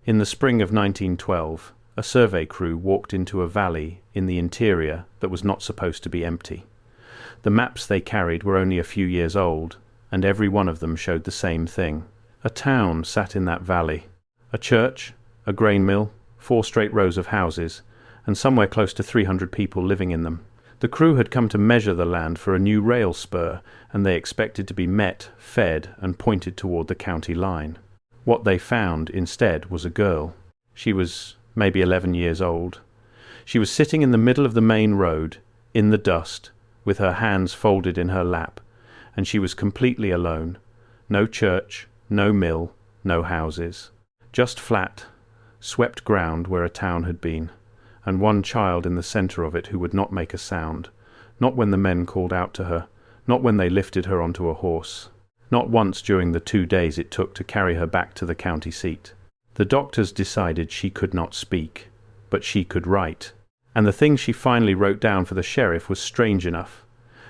In the spring of 1912, a survey crew walked into a valley in the interior that was not supposed to be empty. The maps they carried were only a few years old, and every one of them showed the same thing. A town sat in that valley. A church, a grain mill, 4 straight rows of houses, and somewhere close to 300 people living in them. The crew had come to measure the land for a new rail spur, and they expected to be met, fed, and pointed toward the county line. What they found, instead, was a girl. She was maybe 11 years old. She was sitting in the middle of the main road, in the dust, with her hands folded in her lap, and she was completely alone. No church, no mill, no houses. Just flat, swept ground where a town had been, and one child in the center of it who would not make a sound, not when the men called out to her, not when they lifted her onto a horse, not once during the 2 days it took to carry her back to the county seat. The doctors decided she could not speak, but she could write, and the thing she finally wrote down for the sheriff was strange enough,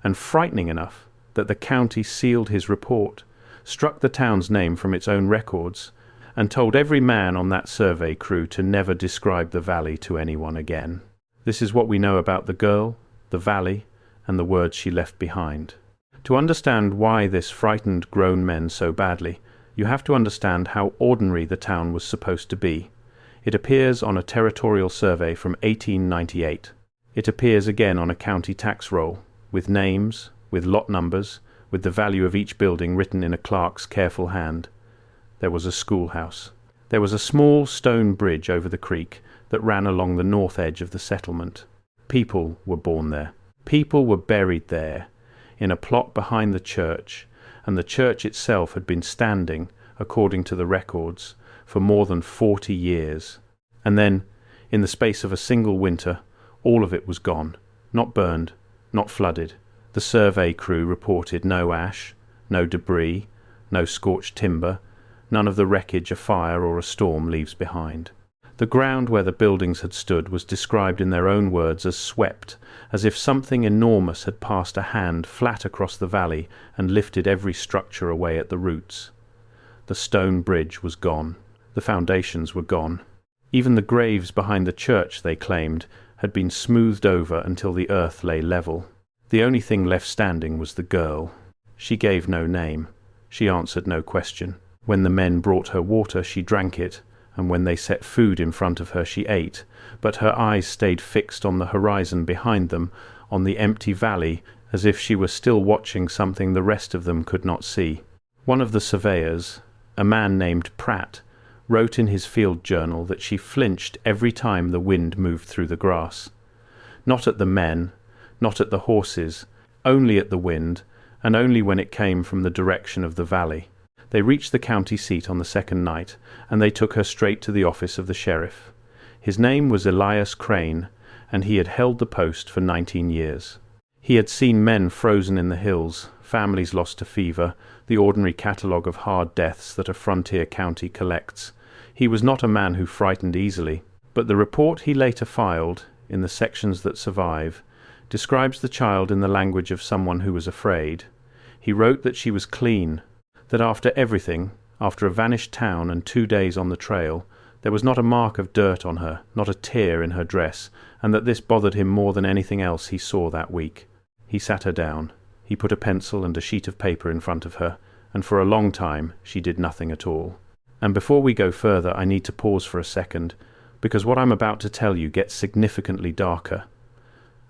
and frightening enough, that the county sealed his report, struck the town's name from its own records, and told every man on that survey crew to never describe the valley to anyone again. This is what we know about the girl, the valley, and the words she left behind. To understand why this frightened grown men so badly, you have to understand how ordinary the town was supposed to be. It appears on a territorial survey from 1898. It appears again on a county tax roll, with names, with lot numbers, with the value of each building written in a clerk's careful hand. There was a schoolhouse. There was a small stone bridge over the creek that ran along the north edge of the settlement. People were born there. People were buried there, in a plot behind the church, and the church itself had been standing, according to the records, for more than 40 years. And then, in the space of a single winter, all of it was gone, not burned, not flooded. The survey crew reported no ash, no debris, no scorched timber, none of the wreckage a fire or a storm leaves behind. The ground where the buildings had stood was described in their own words as swept, as if something enormous had passed a hand flat across the valley and lifted every structure away at the roots. The stone bridge was gone. The foundations were gone. Even the graves behind the church, they claimed, had been smoothed over until the earth lay level. The only thing left standing was the girl. She gave no name. She answered no question. When the men brought her water, she drank it, and when they set food in front of her, she ate, but her eyes stayed fixed on the horizon behind them, on the empty valley, as if she were still watching something the rest of them could not see. One of the surveyors, a man named Pratt, wrote in his field journal that she flinched every time the wind moved through the grass. Not at the men, not at the horses, only at the wind, and only when it came from the direction of the valley. They reached the county seat on the second night, and they took her straight to the office of the sheriff. His name was Elias Crane, and he had held the post for 19 years. He had seen men frozen in the hills, families lost to fever, the ordinary catalogue of hard deaths that a frontier county collects. He was not a man who frightened easily, but the report he later filed, in the sections that survive, describes the child in the language of someone who was afraid. He wrote that she was clean, that after everything, after a vanished town and 2 days on the trail, there was not a mark of dirt on her, not a tear in her dress, and that this bothered him more than anything else he saw that week. He sat her down. He put a pencil and a sheet of paper in front of her, and for a long time she did nothing at all. And before we go further, I need to pause for a second, because what I'm about to tell you gets significantly darker.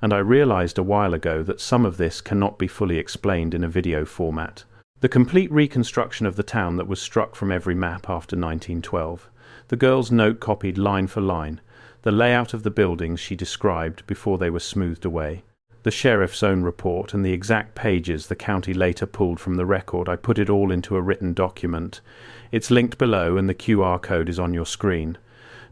And I realized a while ago that some of this cannot be fully explained in a video format. The complete reconstruction of the town that was struck from every map after 1912, the girl's note copied line for line, the layout of the buildings she described before they were smoothed away, the sheriff's own report and the exact pages the county later pulled from the record. I put it all into a written document. It's linked below and the QR code is on your screen.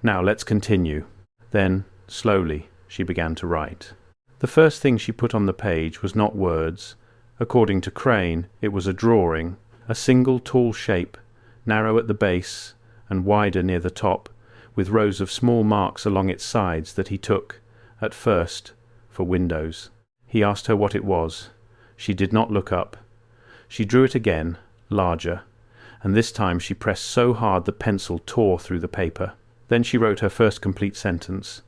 Now let's continue. Then, slowly, she began to write. The first thing she put on the page was not words. According to Crane, it was a drawing, a single tall shape, narrow at the base and wider near the top, with rows of small marks along its sides that he took, at first, for windows. He asked her what it was. She did not look up. She drew it again, larger, and this time she pressed so hard the pencil tore through the paper. Then she wrote her first complete sentence,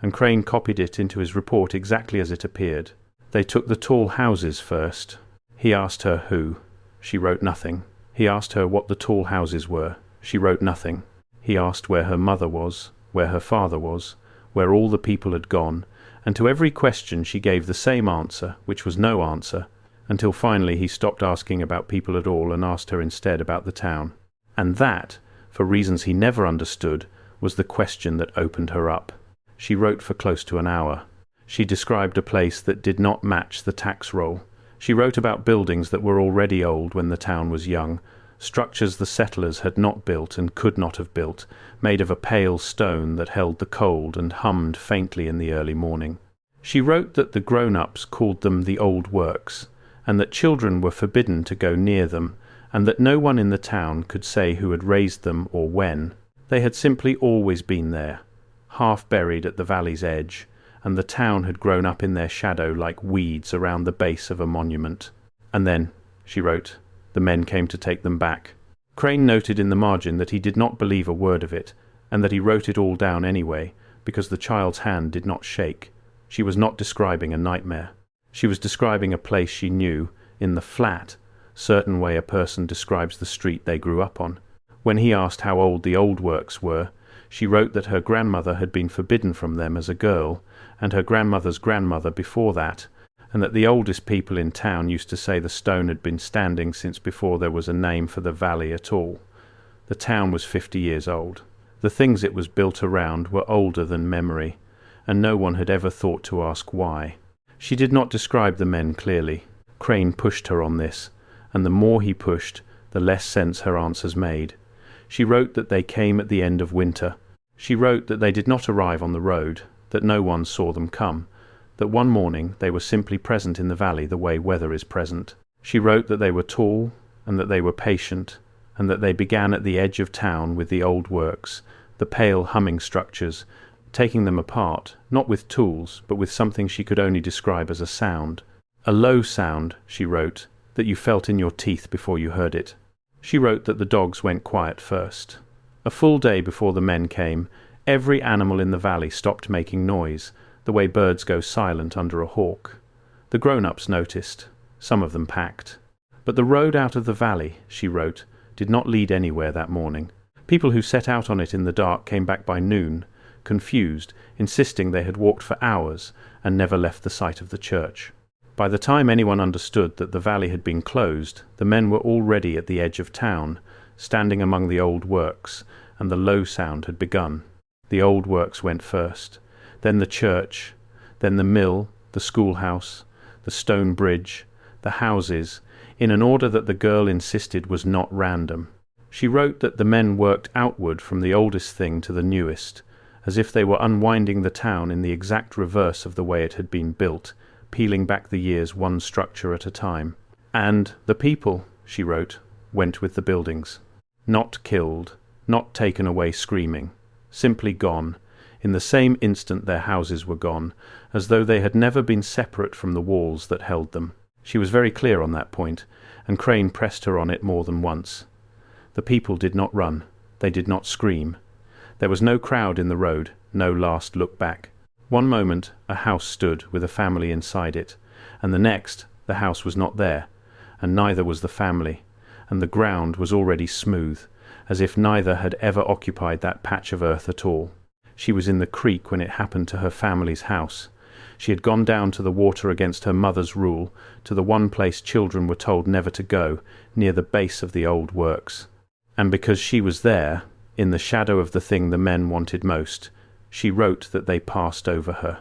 and Crane copied it into his report exactly as it appeared. They took the tall houses first. He asked her who. She wrote nothing. He asked her what the tall houses were. She wrote nothing. He asked where her mother was, where her father was, where all the people had gone, and to every question she gave the same answer, which was no answer, until finally he stopped asking about people at all and asked her instead about the town. And that, for reasons he never understood, was the question that opened her up. She wrote for close to an hour. She described a place that did not match the tax roll. She wrote about buildings that were already old when the town was young, structures the settlers had not built and could not have built, made of a pale stone that held the cold and hummed faintly in the early morning. She wrote that the grown-ups called them the old works, and that children were forbidden to go near them, and that no one in the town could say who had raised them or when. They had simply always been there, half buried at the valley's edge, and the town had grown up in their shadow like weeds around the base of a monument. And then, she wrote, the men came to take them back. Crane noted in the margin that he did not believe a word of it, and that he wrote it all down anyway, because the child's hand did not shake. She was not describing a nightmare. She was describing a place she knew, in the flat, certain way a person describes the street they grew up on. When he asked how old the old works were, she wrote that her grandmother had been forbidden from them as a girl, and her grandmother's grandmother before that, and that the oldest people in town used to say the stone had been standing since before there was a name for the valley at all. The town was 50 years old. The things it was built around were older than memory, and no one had ever thought to ask why. She did not describe the men clearly. Crane pushed her on this, and the more he pushed, the less sense her answers made. She wrote that they came at the end of winter. She wrote that they did not arrive on the road, that no one saw them come, that one morning they were simply present in the valley the way weather is present. She wrote that they were tall, and that they were patient, and that they began at the edge of town with the old works, the pale humming structures, taking them apart, not with tools, but with something she could only describe as a sound. A low sound, she wrote, that you felt in your teeth before you heard it. She wrote that the dogs went quiet first. A full day before the men came, every animal in the valley stopped making noise, the way birds go silent under a hawk. The grown-ups noticed. Some of them packed. But the road out of the valley, she wrote, did not lead anywhere that morning. People who set out on it in the dark came back by noon, confused, insisting they had walked for hours and never left the site of the church. By the time anyone understood that the valley had been closed, the men were already at the edge of town, standing among the old works, and the low sound had begun. The old works went first, then the church, then the mill, the schoolhouse, the stone bridge, the houses, in an order that the girl insisted was not random. She wrote that the men worked outward from the oldest thing to the newest, as if they were unwinding the town in the exact reverse of the way it had been built, peeling back the years one structure at a time. And the people, she wrote, went with the buildings. Not killed, not taken away screaming, simply gone. In the same instant their houses were gone, as though they had never been separate from the walls that held them. She was very clear on that point, and Crane pressed her on it more than once. The people did not run. They did not scream. There was no crowd in the road, no last look back. One moment a house stood with a family inside it, and the next the house was not there, and neither was the family, and the ground was already smooth, as if neither had ever occupied that patch of earth at all. She was in the creek when it happened to her family's house. She had gone down to the water against her mother's rule, to the one place children were told never to go, near the base of the old works. And because she was there, in the shadow of the thing the men wanted most, she wrote that they passed over her,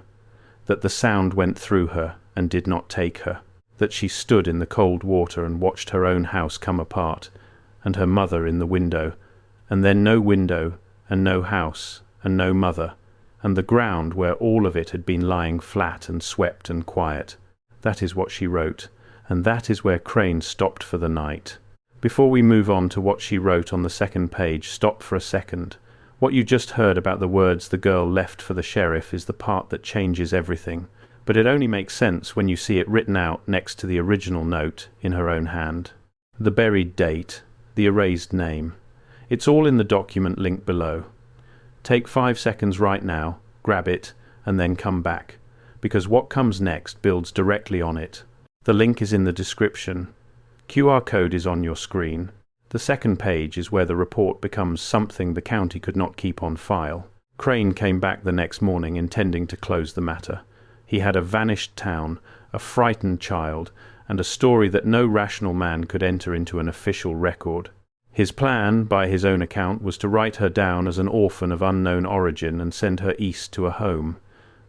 that the sound went through her and did not take her, that she stood in the cold water and watched her own house come apart, and her mother in the window, and then no window, and no house, and no mother, and the ground where all of it had been lying flat and swept and quiet. That is what she wrote, and that is where Crane stopped for the night. Before we move on to what she wrote on the second page, stop for a second. What you just heard about the words the girl left for the sheriff is the part that changes everything, but it only makes sense when you see it written out next to the original note in her own hand. The buried date, the erased name. It's all in the document link below. Take 5 seconds right now, grab it, and then come back, because what comes next builds directly on it. The link is in the description. QR code is on your screen. The second page is where the report becomes something the county could not keep on file. Crane came back the next morning intending to close the matter. He had a vanished town, a frightened child, and a story that no rational man could enter into an official record. His plan, by his own account, was to write her down as an orphan of unknown origin and send her east to a home.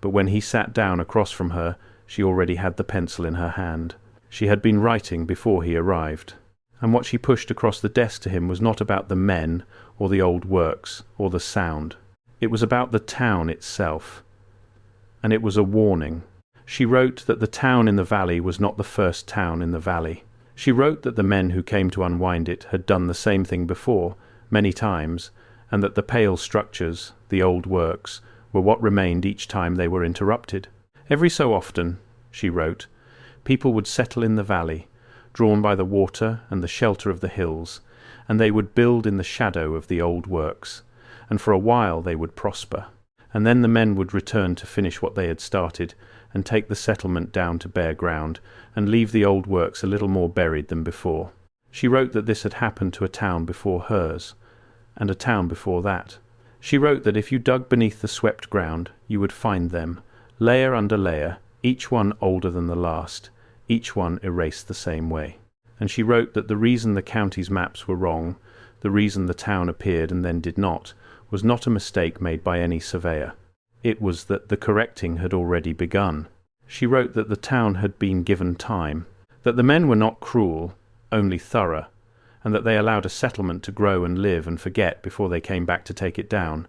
But when he sat down across from her, she already had the pencil in her hand. She had been writing before he arrived. And what she pushed across the desk to him was not about the men, or the old works, or the sound. It was about the town itself. And it was a warning. She wrote that the town in the valley was not the first town in the valley. She wrote that the men who came to unwind it had done the same thing before, many times, and that the pale structures, the old works, were what remained each time they were interrupted. Every so often, she wrote, people would settle in the valley, drawn by the water and the shelter of the hills, and they would build in the shadow of the old works, and for a while they would prosper. And then the men would return to finish what they had started, and take the settlement down to bare ground, and leave the old works a little more buried than before. She wrote that this had happened to a town before hers, and a town before that. She wrote that if you dug beneath the swept ground, you would find them, layer under layer, each one older than the last, each one erased the same way. And she wrote that the reason the county's maps were wrong, the reason the town appeared and then did not, was not a mistake made by any surveyor. It was that the correcting had already begun. She wrote that the town had been given time, that the men were not cruel, only thorough, and that they allowed a settlement to grow and live and forget before they came back to take it down.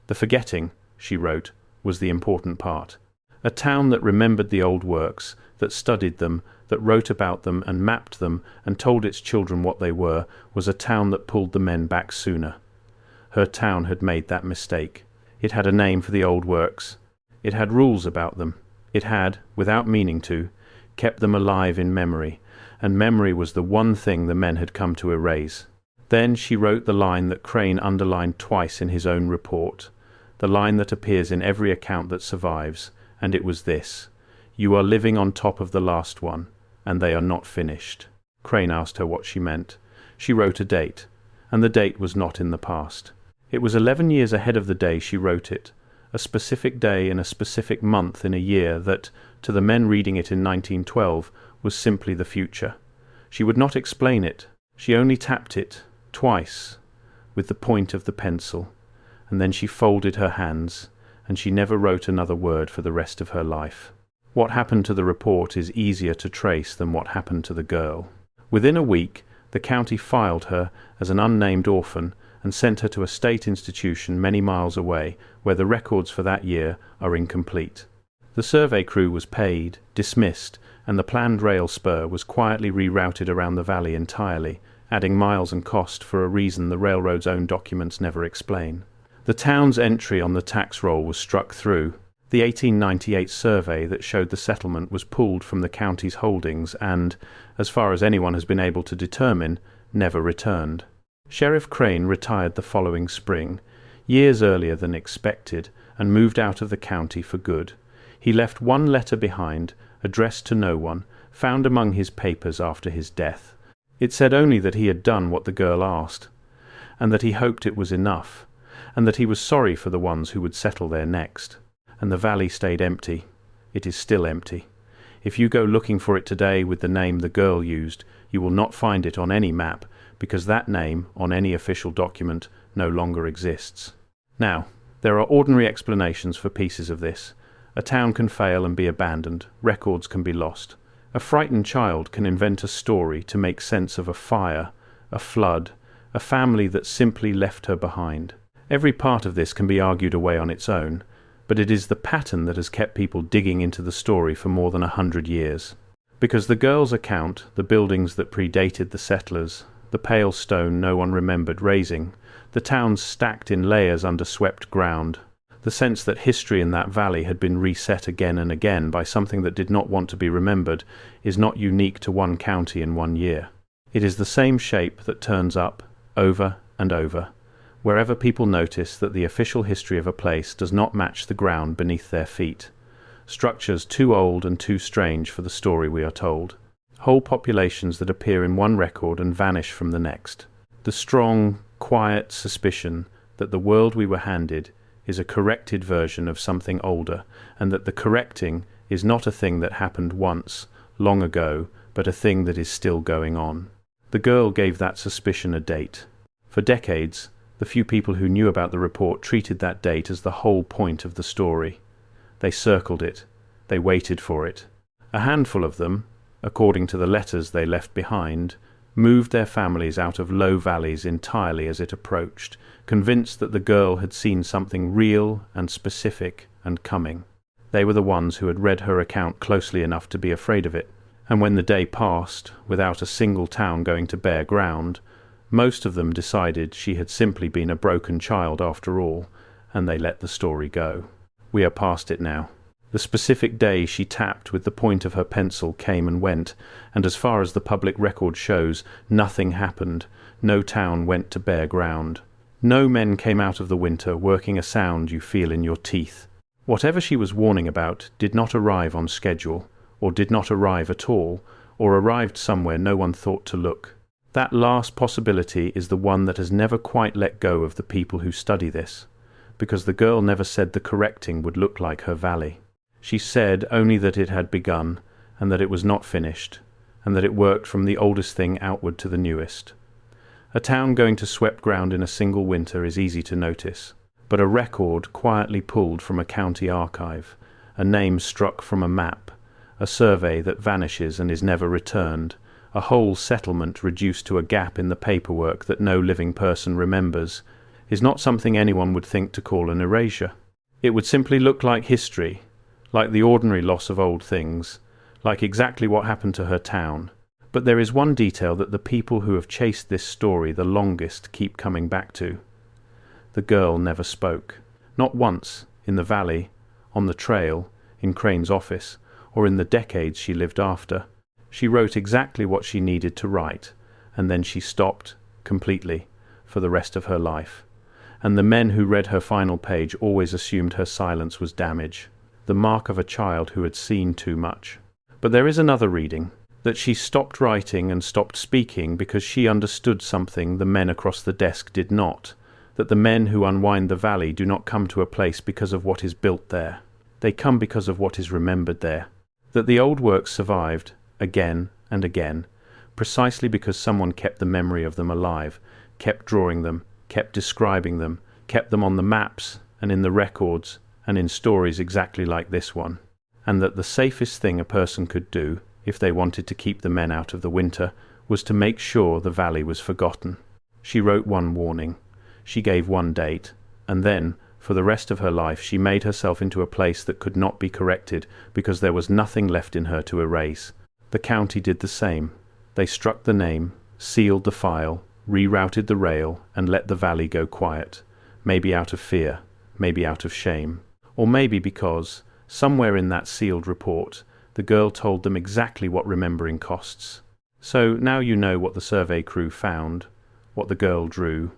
The forgetting, she wrote, was the important part. A town that remembered the old works, that studied them, that wrote about them and mapped them and told its children what they were, was a town that pulled the men back sooner. Her town had made that mistake. It had a name for the old works. It had rules about them. It had, without meaning to, kept them alive in memory, and memory was the one thing the men had come to erase. Then she wrote the line that Crane underlined twice in his own report, the line that appears in every account that survives, and it was this: "You are living on top of the last one, and they are not finished." Crane asked her what she meant. She wrote a date, and the date was not in the past. It was 11 years ahead of the day she wrote it, a specific day in a specific month in a year that, to the men reading it in 1912, was simply the future. She would not explain it. She only tapped it, twice, with the point of the pencil, and then she folded her hands, and she never wrote another word for the rest of her life. What happened to the report is easier to trace than what happened to the girl. Within a week, the county filed her as an unnamed orphan and sent her to a state institution many miles away, where the records for that year are incomplete. The survey crew was paid, dismissed, and the planned rail spur was quietly rerouted around the valley entirely, adding miles and cost for a reason the railroad's own documents never explain. The town's entry on the tax roll was struck through. The 1898 survey that showed the settlement was pulled from the county's holdings and, as far as anyone has been able to determine, never returned. Sheriff Crane retired the following spring, years earlier than expected, and moved out of the county for good. He left one letter behind, addressed to no one, found among his papers after his death. It said only that he had done what the girl asked, and that he hoped it was enough, and that he was sorry for the ones who would settle there next. And the valley stayed empty. It is still empty. If you go looking for it today with the name the girl used, you will not find it on any map, because that name, on any official document, no longer exists. Now, there are ordinary explanations for pieces of this. A town can fail and be abandoned. Records can be lost. A frightened child can invent a story to make sense of a fire, a flood, a family that simply left her behind. Every part of this can be argued away on its own, but it is the pattern that has kept people digging into the story for more than 100 years. Because the girl's account, the buildings that predated the settlers, the pale stone no one remembered raising, the towns stacked in layers under swept ground, the sense that history in that valley had been reset again and again by something that did not want to be remembered, is not unique to one county in one year. It is the same shape that turns up over and over, wherever people notice that the official history of a place does not match the ground beneath their feet. Structures too old and too strange for the story we are told. Whole populations that appear in one record and vanish from the next. The strong, quiet suspicion that the world we were handed is a corrected version of something older, and that the correcting is not a thing that happened once, long ago, but a thing that is still going on. The girl gave that suspicion a date. For decades, the few people who knew about the report treated that date as the whole point of the story. They circled it. They waited for it. A handful of them, according to the letters they left behind, moved their families out of low valleys entirely as it approached, convinced that the girl had seen something real and specific and coming. They were the ones who had read her account closely enough to be afraid of it. And when the day passed, without a single town going to bare ground, most of them decided she had simply been a broken child after all, and they let the story go. We are past it now. The specific day she tapped with the point of her pencil came and went, and as far as the public record shows, nothing happened. No town went to bare ground. No men came out of the winter working a sound you feel in your teeth. Whatever she was warning about did not arrive on schedule, or did not arrive at all, or arrived somewhere no one thought to look. That last possibility is the one that has never quite let go of the people who study this, because the girl never said the correcting would look like her valley. She said only that it had begun, and that it was not finished, and that it worked from the oldest thing outward to the newest. A town going to swept ground in a single winter is easy to notice, but a record quietly pulled from a county archive, a name struck from a map, a survey that vanishes and is never returned, a whole settlement reduced to a gap in the paperwork that no living person remembers, is not something anyone would think to call an erasure. It would simply look like history, like the ordinary loss of old things, like exactly what happened to her town. But there is one detail that the people who have chased this story the longest keep coming back to. The girl never spoke. Not once, in the valley, on the trail, in Crane's office, or in the decades she lived after. She wrote exactly what she needed to write, and then she stopped, completely, for the rest of her life. And the men who read her final page always assumed her silence was damage, the mark of a child who had seen too much. But there is another reading, that she stopped writing and stopped speaking because she understood something the men across the desk did not, that the men who unwind the valley do not come to a place because of what is built there. They come because of what is remembered there. That the old works survived, again and again, precisely because someone kept the memory of them alive, kept drawing them, kept describing them, kept them on the maps and in the records and in stories exactly like this one. And that the safest thing a person could do, if they wanted to keep the men out of the winter, was to make sure the valley was forgotten. She wrote one warning. She gave one date. And then, for the rest of her life, she made herself into a place that could not be corrected because there was nothing left in her to erase. The county did the same. They struck the name, sealed the file, rerouted the rail, and let the valley go quiet. Maybe out of fear, maybe out of shame. Or maybe because, somewhere in that sealed report, the girl told them exactly what remembering costs. So now you know what the survey crew found, what the girl drew,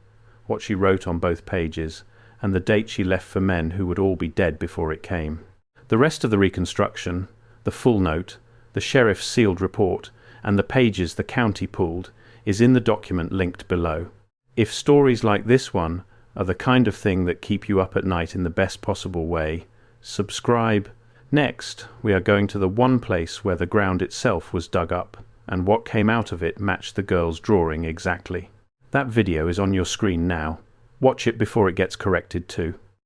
what she wrote on both pages, and the date she left for men who would all be dead before it came. The rest of the reconstruction, the full note, the sheriff's sealed report, and the pages the county pulled, is in the document linked below. If stories like this one are the kind of thing that keep you up at night in the best possible way, subscribe. Next, we are going to the one place where the ground itself was dug up, and what came out of it matched the girl's drawing exactly. That video is on your screen now. Watch it before it gets corrected too.